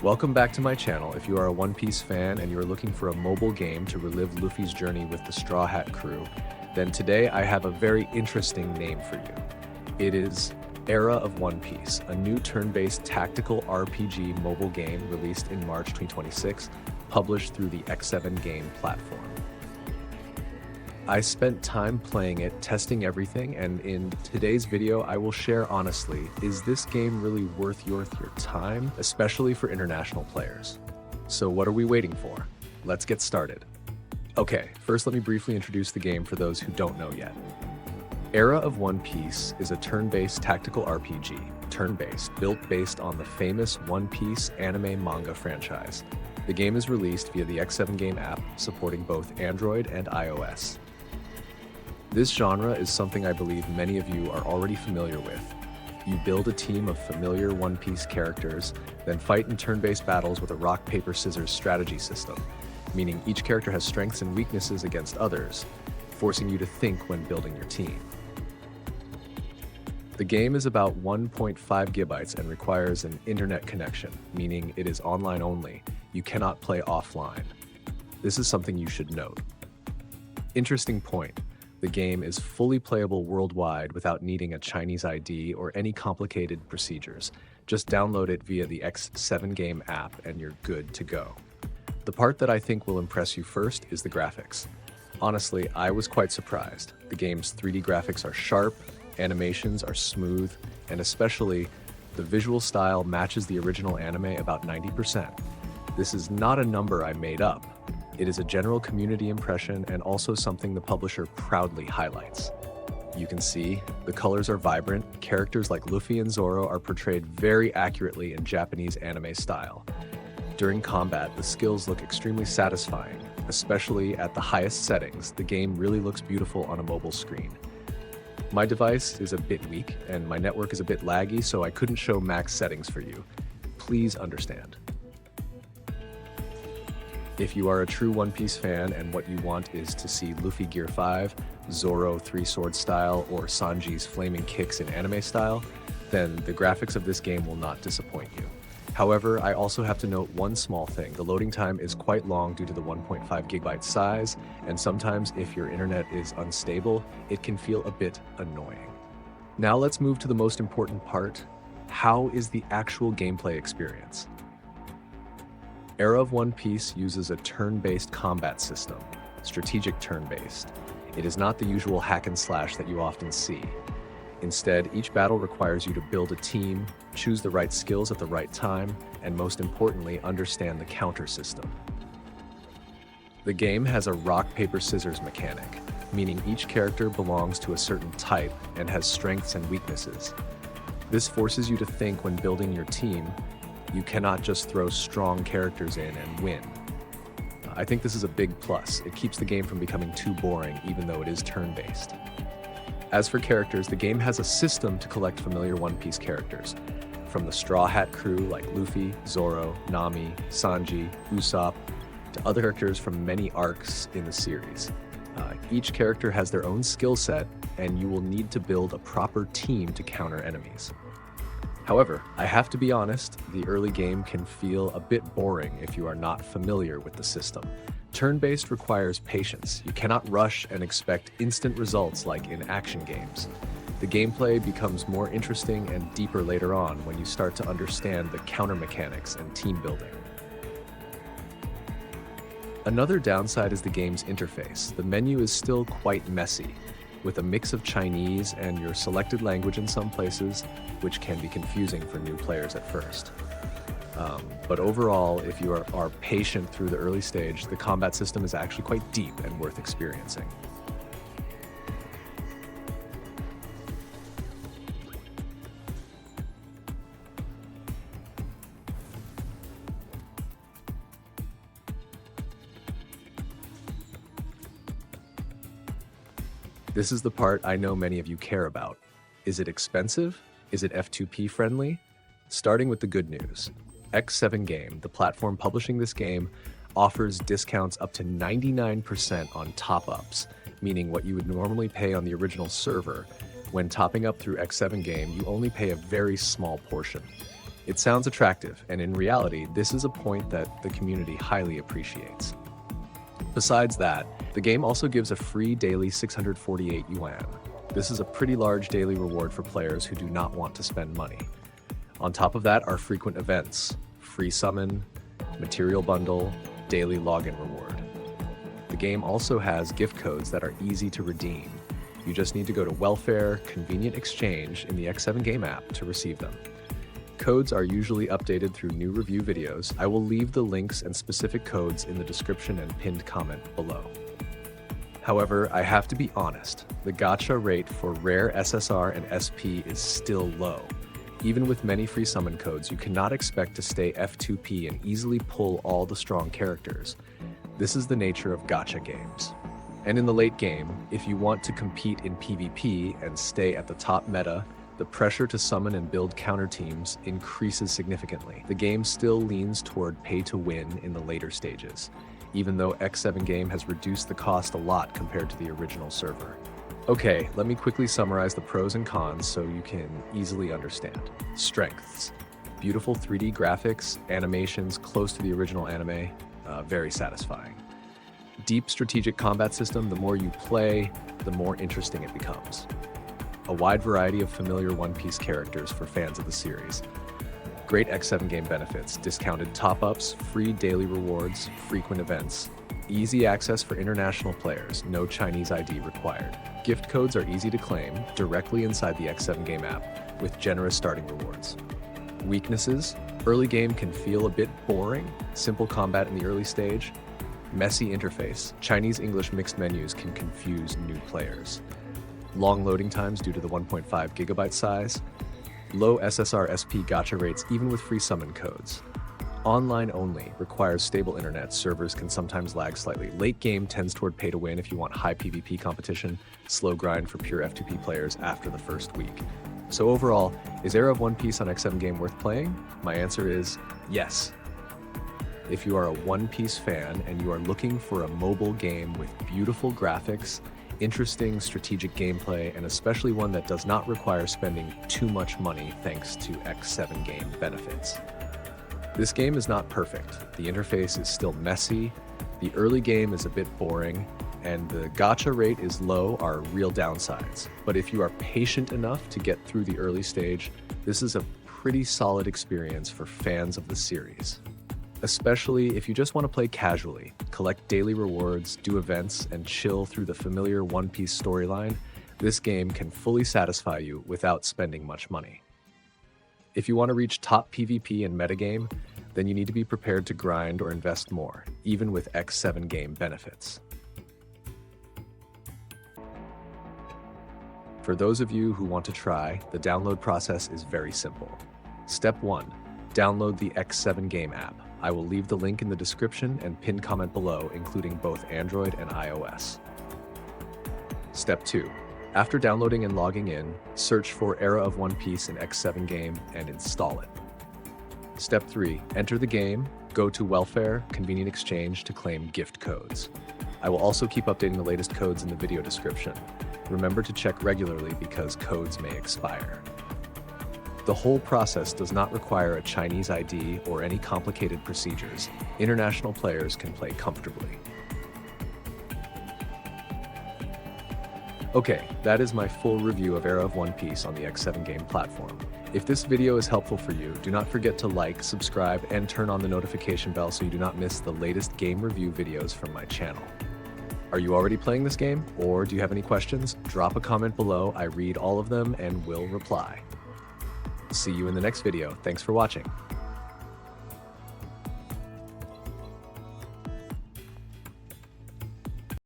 Welcome back to my channel. If you are a One Piece fan and you're looking for a mobile game to relive Luffy's journey with the Straw Hat crew, then today I have a very interesting name for you. It is Era of One Piece, a new turn-based tactical RPG mobile game released in March 2026, published through the X7 game platform. I spent time playing it, testing everything, and in today's video I will share honestly, is this game really worth your time, especially for international players? So what are we waiting for? Let's get started. Okay, first let me briefly introduce the game for those who don't know yet. Era of One Piece is a turn-based tactical RPG, built based on the famous One Piece anime manga franchise. The game is released via the X7 game app, supporting both Android and iOS. This genre is something I believe many of you are already familiar with. You build a team of familiar One Piece characters, then fight in turn-based battles with a rock, paper, scissors strategy system, meaning each character has strengths and weaknesses against others, forcing you to think when building your team. The game is about 1.5 gigabytes and requires an internet connection, meaning it is online only. You cannot play offline. This is something you should note. Interesting point. The game is fully playable worldwide without needing a Chinese ID or any complicated procedures. Just download it via the X7 game app and you're good to go. The part that I think will impress you first is the graphics. Honestly, I was quite surprised. The game's 3D graphics are sharp, animations are smooth, and especially the visual style matches the original anime about 90%. This is not a number I made up. It is a general community impression and also something the publisher proudly highlights. You can see the colors are vibrant, characters like Luffy and Zoro are portrayed very accurately in Japanese anime style. During combat, the skills look extremely satisfying, especially at the highest settings. The game really looks beautiful on a mobile screen. My device is a bit weak and my network is a bit laggy, so I couldn't show max settings for you. Please understand. If you are a true One Piece fan and what you want is to see Luffy Gear 5, Zoro 3-sword style, or Sanji's flaming kicks in anime style, then the graphics of this game will not disappoint you. However, I also have to note one small thing. The loading time is quite long due to the 1.5 gigabyte size, and sometimes if your internet is unstable, it can feel a bit annoying. Now let's move to the most important part. How is the actual gameplay experience? Era of One Piece uses a turn-based combat system, strategic turn-based. It is not the usual hack and slash that you often see. Instead, each battle requires you to build a team, choose the right skills at the right time, and most importantly, understand the counter system. The game has a rock, paper, scissors mechanic, meaning each character belongs to a certain type and has strengths and weaknesses. This forces you to think when building your team. You cannot just throw strong characters in and win. I think this is a big plus. It keeps the game from becoming too boring, even though it is turn-based. As for characters, the game has a system to collect familiar One Piece characters, from the Straw Hat crew like Luffy, Zoro, Nami, Sanji, Usopp, to other characters from many arcs in the series. Each character has their own skill set, and you will need to build a proper team to counter enemies. However, I have to be honest, the early game can feel a bit boring if you are not familiar with the system. Turn-based requires patience. You cannot rush and expect instant results like in action games. The gameplay becomes more interesting and deeper later on when you start to understand the counter mechanics and team building. Another downside is the game's interface. The menu is still quite messy, with a mix of Chinese and your selected language in some places, which can be confusing for new players at first. But overall, if you are patient through the early stage, the combat system is actually quite deep and worth experiencing. This is the part I know many of you care about. Is it expensive? Is it F2P friendly? Starting with the good news. X7 Game, the platform publishing this game, offers discounts up to 99% on top-ups, meaning what you would normally pay on the original server. When topping up through X7 Game, you only pay a very small portion. It sounds attractive, and in reality, this is a point that the community highly appreciates. Besides that, the game also gives a free daily 648 yuan. This is a pretty large daily reward for players who do not want to spend money. On top of that are frequent events, free summon, material bundle, daily login reward. The game also has gift codes that are easy to redeem. You just need to go to Welfare Convenient Exchange in the X7 Game app to receive them. Codes are usually updated through new review videos. I will leave the links and specific codes in the description and pinned comment below. However, I have to be honest, the gacha rate for rare SSR and SP is still low. Even with many free summon codes, you cannot expect to stay F2P and easily pull all the strong characters. This is the nature of gacha games. And in the late game, if you want to compete in PvP and stay at the top meta, the pressure to summon and build counter teams increases significantly. The game still leans toward pay to win in the later stages, even though X7 Game has reduced the cost a lot compared to the original server. Okay, let me quickly summarize the pros and cons so you can easily understand. Strengths: beautiful 3D graphics, animations close to the original anime, very satisfying. Deep strategic combat system: the more you play, the more interesting it becomes. A wide variety of familiar One Piece characters for fans of the series. Great X7 Game benefits: discounted top-ups, free daily rewards, frequent events, easy access for international players, no Chinese ID required. Gift codes are easy to claim directly inside the X7 Game app with generous starting rewards. Weaknesses: early game can feel a bit boring, simple combat in the early stage, messy interface, Chinese-English mixed menus can confuse new players. Long loading times due to the 1.5 gigabyte size, low SSR SP gacha rates even with free summon codes. Online only, requires stable internet, servers can sometimes lag slightly. Late game tends toward pay to win if you want high PvP competition, slow grind for pure F2P players after the first week. So overall, is Era of One Piece on X7 Game worth playing? My answer is yes. If you are a One Piece fan and you are looking for a mobile game with beautiful graphics, interesting strategic gameplay, and especially one that does not require spending too much money thanks to X7 Game benefits. This game is not perfect. The interface is still messy, the early game is a bit boring, and the gacha rate is low are real downsides. But if you are patient enough to get through the early stage, this is a pretty solid experience for fans of the series. Especially if you just want to play casually, collect daily rewards, do events, and chill through the familiar One Piece storyline, this game can fully satisfy you without spending much money. If you want to reach top PvP and metagame, then you need to be prepared to grind or invest more, even with X7 Game benefits. For those of you who want to try, the download process is very simple. Step 1. Download the X7 Game app. I will leave the link in the description and pinned comment below, including both Android and iOS. Step 2. After downloading and logging in, search for Era of One Piece in X7 Game and install it. Step 3. Enter the game, go to Welfare Convenient Exchange to claim gift codes. I will also keep updating the latest codes in the video description. Remember to check regularly because codes may expire. The whole process does not require a Chinese ID or any complicated procedures. International players can play comfortably. Okay, that is my full review of Era of One Piece on the X7 Game platform. If this video is helpful for you, do not forget to like, subscribe, and turn on the notification bell so you do not miss the latest game review videos from my channel. Are you already playing this game, or do you have any questions? Drop a comment below, I read all of them and will reply. See you in the next video. Thanks for watching.